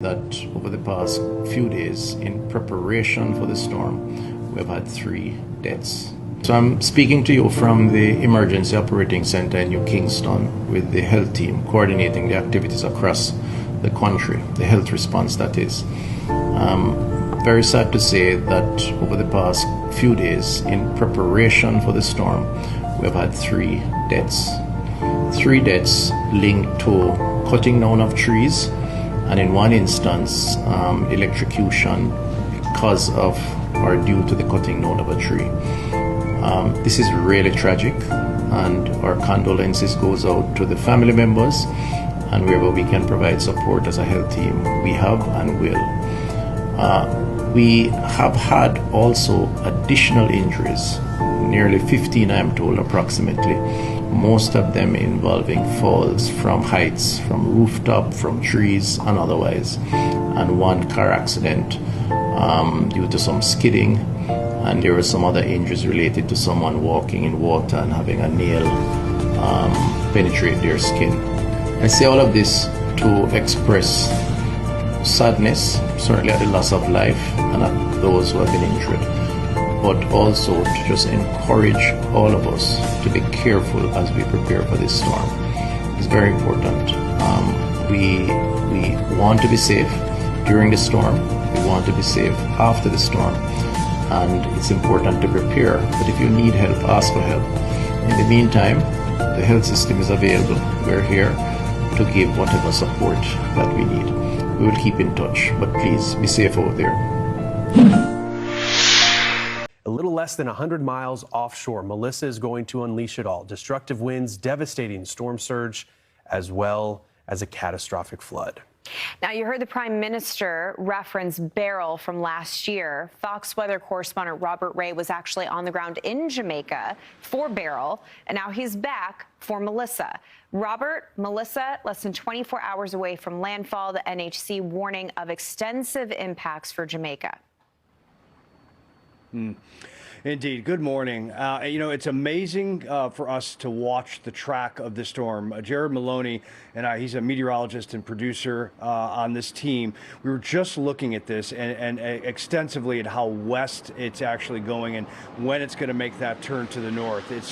That over the past few days, in preparation for the storm, we've had 3 deaths. So I'm speaking to you from the Emergency Operating Center in New Kingston with the health team coordinating the activities across the country, the health response that is. Very sad to say that over the past few days, in preparation for the storm, we've had 3 deaths. 3 deaths linked to cutting down of trees, and in one instance, electrocution because of or due to the cutting down of a tree. This is really tragic, and our condolences goes out to the family members, and wherever we can provide support as a health team, we have and will. We have had also additional injuries, nearly 15 I am told approximately, most of them involving falls from heights, from rooftop, from trees and otherwise, and one car accident due to some skidding, and there were some other injuries related to someone walking in water and having a nail penetrate their skin. I say all of this to express sadness, certainly at the loss of life and at those who have been injured, but also to just encourage all of us to be careful as we prepare for this storm. It's very important. We want to be safe during the storm. We want to be safe after the storm. And it's important to prepare. But if you need help, ask for help. In the meantime, the health system is available. We're here to give whatever support that we need. We will keep in touch, but please be safe out there. A little less than 100 miles offshore, Melissa is going to unleash it all. Destructive winds, devastating storm surge, as well as a catastrophic flood. Now, you heard the Prime Minister reference Beryl from last year. Fox weather correspondent Robert Ray was actually on the ground in Jamaica for Beryl, and now he's back for Melissa. Robert, Melissa, less than 24 hours away from landfall, the NHC warning of extensive impacts for Jamaica. Indeed. Good morning. It's amazing for us to watch the track of the storm. Jared Maloney and I, he's a meteorologist and producer on this team. We were just looking at this and extensively at how west it's actually going and when it's going to make that turn to the north. It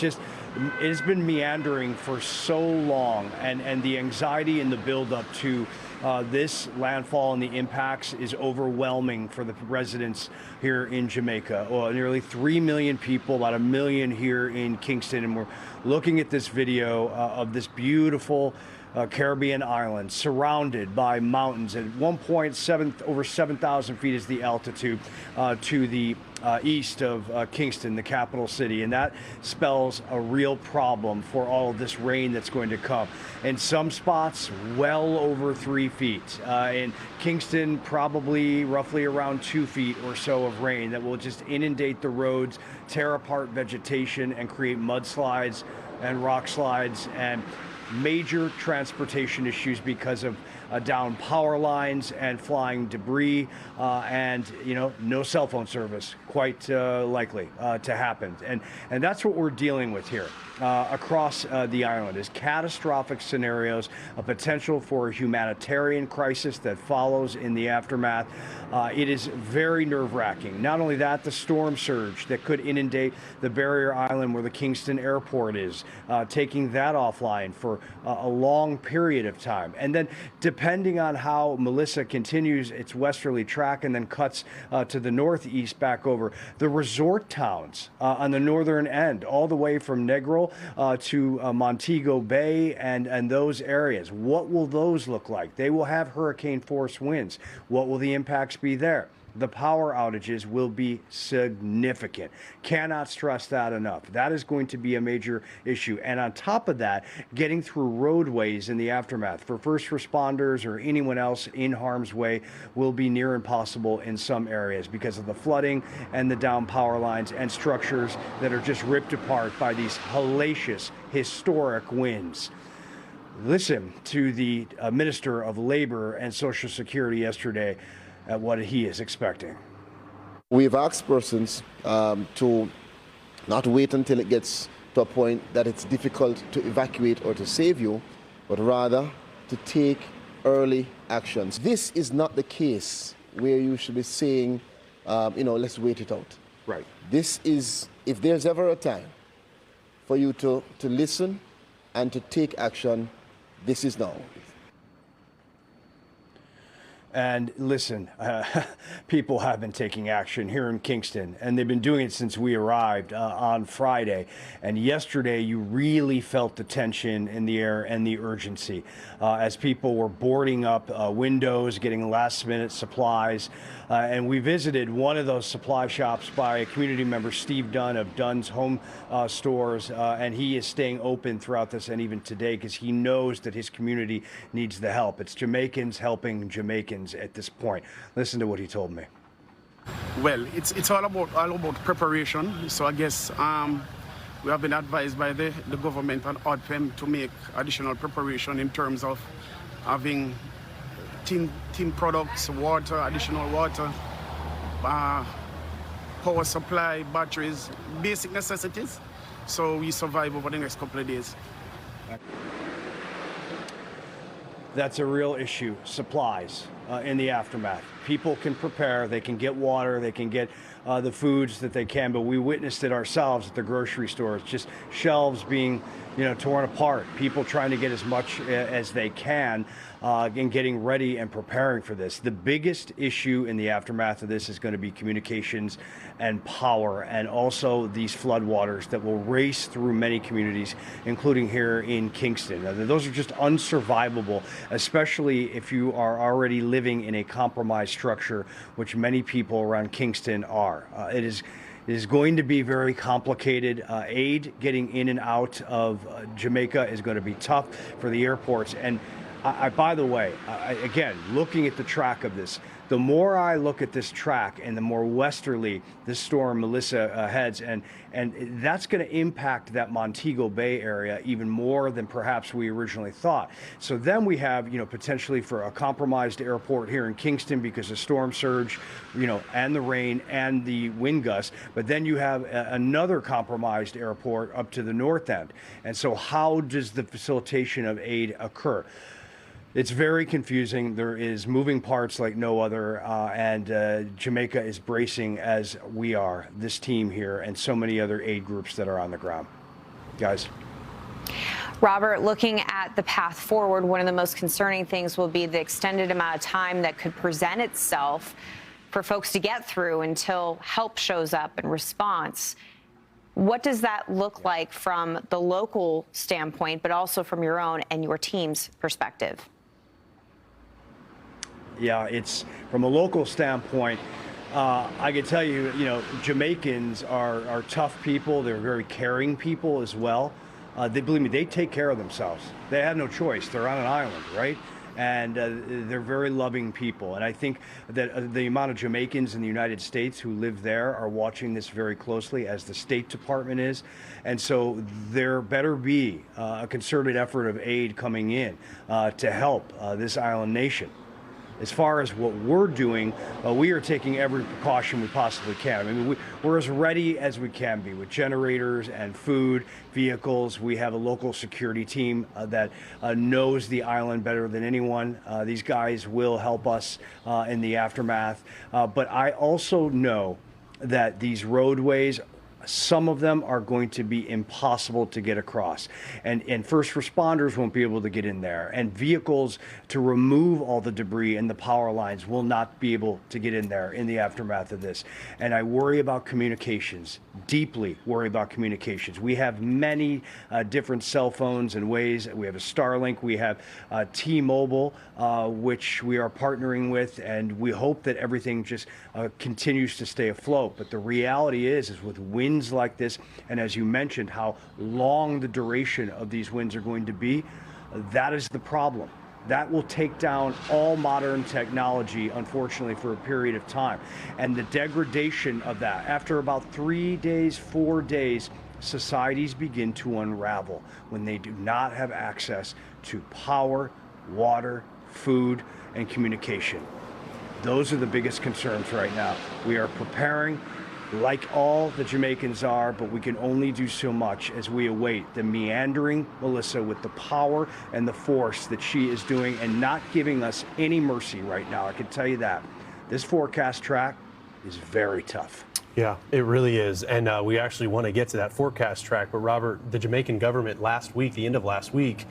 has been meandering for so long, and the anxiety and the buildup to this landfall and the impacts is overwhelming for the residents here in Jamaica. Nearly 3 million people, about 1 million here in Kingston, and we're looking at this video of this beautiful Caribbean island surrounded by mountains. At one point, over 7,000 feet is the altitude to the east of Kingston, the capital city, and that spells a real problem for all of this rain that's going to come. In some spots, well over 3 feet. In Kingston, probably roughly around 2 feet or so of rain that will just inundate the roads, tear apart vegetation, and create mudslides and rock slides and major transportation issues because of down power lines and flying debris, and no cell phone service quite likely to happen, and that's what we're dealing with here across the island is catastrophic scenarios, a potential for a humanitarian crisis that follows in the aftermath. It is very nerve-wracking. Not only that, the storm surge that could inundate the barrier island where the Kingston airport is, taking that offline for a long period of time, and then depending on how Melissa continues its westerly track and then cuts to the northeast back over, the resort towns on the northern end, all the way from Negril to Montego Bay and those areas. What will those look like? They will have hurricane force winds. What will the impacts be there? The power outages will be significant. Cannot stress that enough. That is going to be a major issue. And on top of that, getting through roadways in the aftermath for first responders or anyone else in harm's way will be near impossible in some areas because of the flooding and the down power lines and structures that are just ripped apart by these hellacious, historic winds. Listen to the Minister of Labor and Social Security yesterday at what he is expecting. We've asked persons to not wait until it gets to a point that it's difficult to evacuate or to save you, but rather to take early actions. This is not the case where you should be saying, let's wait it out. Right. This is, if there's ever a time for you to listen and to take action, this is now. And listen, people have been taking action here in Kingston, and they've been doing it since we arrived on Friday. And yesterday, you really felt the tension in the air and the urgency as people were boarding up windows, getting last-minute supplies. And we visited one of those supply shops by a community member, Steve Dunn of Dunn's Home Stores, and he is staying open throughout this and even today because he knows that his community needs the help. It's Jamaicans helping Jamaicans at this point. Listen to what he told me. Well, it's all about preparation. So I guess we have been advised by the government and ODPEM to make additional preparation in terms of having tin products, water, additional water, power supply, batteries, basic necessities. So we survive over the next couple of days. That's a real issue, supplies in the aftermath. People can prepare, they can get water, they can get the foods that they can, but we witnessed it ourselves at the grocery stores, just shelves being torn apart, people trying to get as much as they can and getting ready and preparing for this. The biggest issue in the aftermath of this is going to be communications and power, and also these floodwaters that will race through many communities, including here in Kingston. Now, those are just unsurvivable, especially if you are already living in a compromised structure, which many people around Kingston are. It is going to be very complicated. Aid getting in and out of Jamaica is going to be tough for the airports. And by the way, again, looking at the track of this, the more I look at this track and the more westerly this storm Melissa heads, and that's going to impact that Montego Bay area even more than perhaps we originally thought. So then we have, potentially for a compromised airport here in Kingston because of storm surge, and the rain and the wind gusts. But then you have another compromised airport up to the north end. And so how does the facilitation of aid occur? It's very confusing. There is moving parts like no other, and Jamaica is bracing as we are, this team here, and so many other aid groups that are on the ground. Guys. Robert, looking at the path forward, one of the most concerning things will be the extended amount of time that could present itself for folks to get through until help shows up in response. What does that look like from the local standpoint, but also from your own and your team's perspective? Yeah, it's from a local standpoint. I can tell you, Jamaicans are tough people. They're very caring people as well. Believe me, they take care of themselves. They have no choice. They're on an island, right? And they're very loving people. And I think that the amount of Jamaicans in the United States who live there are watching this very closely, as the State Department is. And so there better be a concerted effort of aid coming in to help this island nation. As far as what we're doing, we are taking every precaution we possibly can. I mean, we're as ready as we can be with generators and food, vehicles. We have a local security team that knows the island better than anyone. These guys will help us in the aftermath. But I also know that these roadways, some of them are going to be impossible to get across, and first responders won't be able to get in there, and vehicles to remove all the debris and the power lines will not be able to get in there in the aftermath of this. And I worry about communications, deeply worry about communications. We have many different cell phones and ways. We have a Starlink, we have T-Mobile, which we are partnering with, and we hope that everything just continues to stay afloat. But the reality is with winds like this, and as you mentioned, how long the duration of these winds are going to be, that is the problem. That will take down all modern technology, unfortunately, for a period of time. And the degradation of that, after about 3 days, 4 days, societies begin to unravel when they do not have access to power, water, food, and communication. Those are the biggest concerns right now. We are preparing like all the Jamaicans are, but we can only do so much as we await the meandering Melissa with the power and the force that she is doing and not giving us any mercy right now. I can tell you that. This forecast track is very tough. Yeah, it really is. And we actually want to get to that forecast track. But Robert, the Jamaican government last week, the end of last week,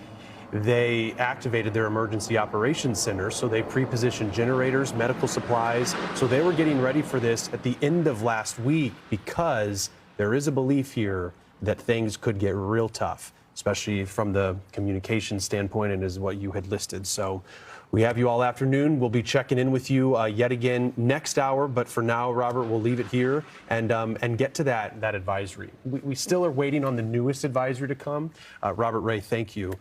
they activated their emergency operations center. So they pre-positioned generators, medical supplies. So they were getting ready for this at the end of last week because there is a belief here that things could get real tough, especially from the communication standpoint and is what you had listed. So we have you all afternoon. We'll be checking in with you yet again next hour. But for now, Robert, we'll leave it here and get to that advisory. We still are waiting on the newest advisory to come. Robert Ray, thank you.